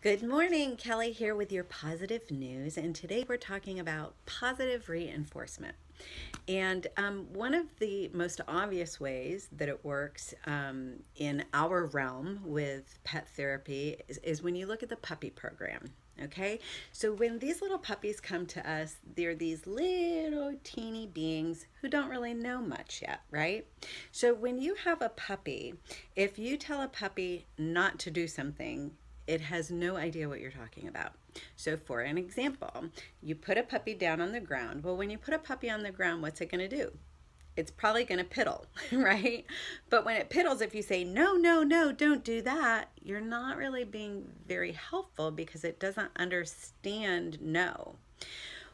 Good morning, Kelly here with your positive news. And today we're talking about positive reinforcement. And one of the most obvious ways that it works in our realm with pet therapy is when you look at the puppy program. Okay, so when these little puppies come to us, they're these little teeny beings who don't really know much yet, right? So when you have a puppy, if you tell a puppy not to do something, it has no idea what you're talking about. So, for an example, you put a puppy down on the ground. Well, when you put a puppy on the ground, what's it going to do? It's probably going to piddle, right? But when it piddles, if you say, no, no, no, don't do that, you're not really being very helpful because it doesn't understand no.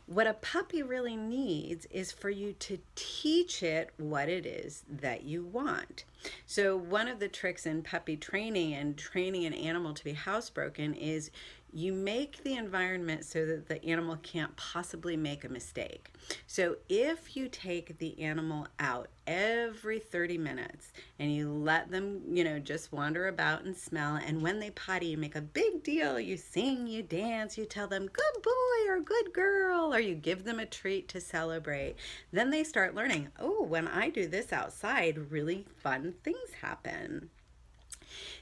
What a puppy really needs is for you to teach it what it is that you want. So, one of the tricks in puppy training and training an animal to be housebroken is you make the environment so that the animal can't possibly make a mistake. So, if you take the animal out every 30 minutes and you let them, just wander about and smell, and when they potty, you make a big deal, you sing, you dance, you tell them good boy or good girl, or you give them a treat to celebrate, then they start learning, oh, when I do this outside, really fun things happen.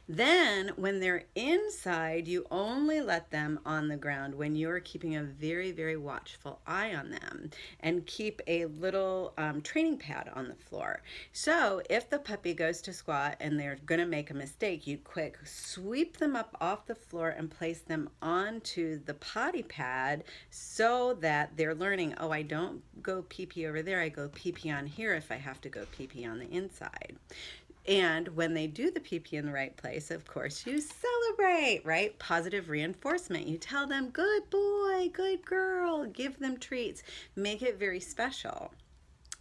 Then, when they're inside, you only let them on the ground when you're keeping a very, very watchful eye on them, and keep a little training pad on the floor. So, if the puppy goes to squat and they're going to make a mistake, you quick sweep them up off the floor and place them onto the potty pad so that they're learning, oh, I don't go pee pee over there, I go pee pee on here if I have to go pee pee on the inside. And when they do the pee pee in the right place, of course, you celebrate, right? Positive reinforcement. You tell them, good boy, good girl, give them treats, make it very special.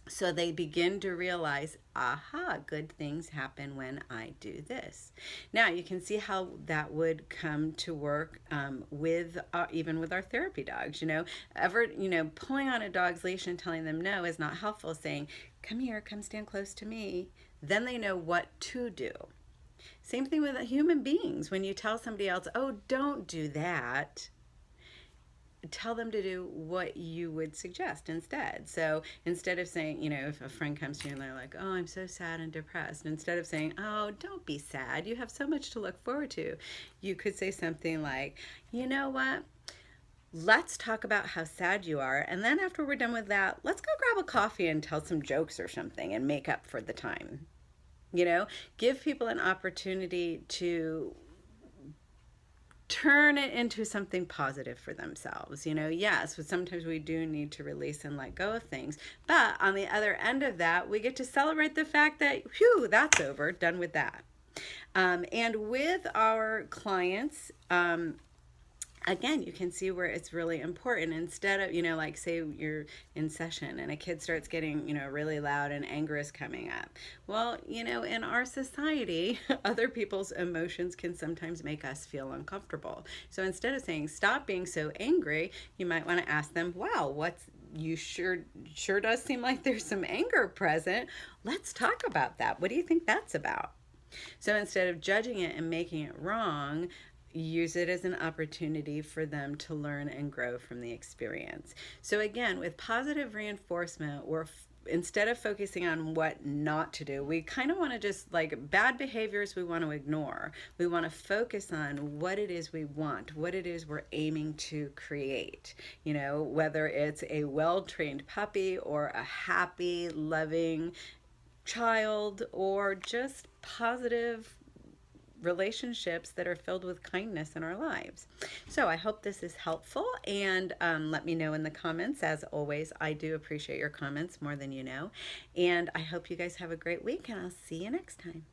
So they begin to realize, aha, good things happen when I do this. Now you can see how that would come to work with even with our therapy dogs. Pulling on a dog's leash and telling them no is not helpful. Saying, come here, come stand close to me. Then they know what to do. Same thing with human beings. When you tell somebody else, oh, don't do that, tell them to do what you would suggest instead. So instead of saying, if a friend comes to you and they're like, oh, I'm so sad and depressed, instead of saying, oh, don't be sad, you have so much to look forward to, you could say something like, you know what? Let's talk about how sad you are. And then after we're done with that, let's go grab a coffee and tell some jokes or something and make up for the time. Give people an opportunity to turn it into something positive for themselves. Yes, but sometimes we do need to release and let go of things. But on the other end of that, we get to celebrate the fact that, whew, that's over, done with that. And with our clients, again, you can see where it's really important. Instead of, like say you're in session and a kid starts getting, really loud and anger is coming up. Well, in our society, other people's emotions can sometimes make us feel uncomfortable. So instead of saying, stop being so angry, you might want to ask them, wow, you sure does seem like there's some anger present. Let's talk about that. What do you think that's about? So instead of judging it and making it wrong, use it as an opportunity for them to learn and grow from the experience. So again, with positive reinforcement, instead of focusing on what not to do, we kind of want to just, like, bad behaviors we want to ignore. We want to focus on what it is we want, what it is we're aiming to create. Whether it's a well-trained puppy or a happy, loving child, or just positive relationships that are filled with kindness in our lives. So I hope this is helpful, and let me know in the comments. As always, I do appreciate your comments more than you know, and I hope you guys have a great week, and I'll see you next time.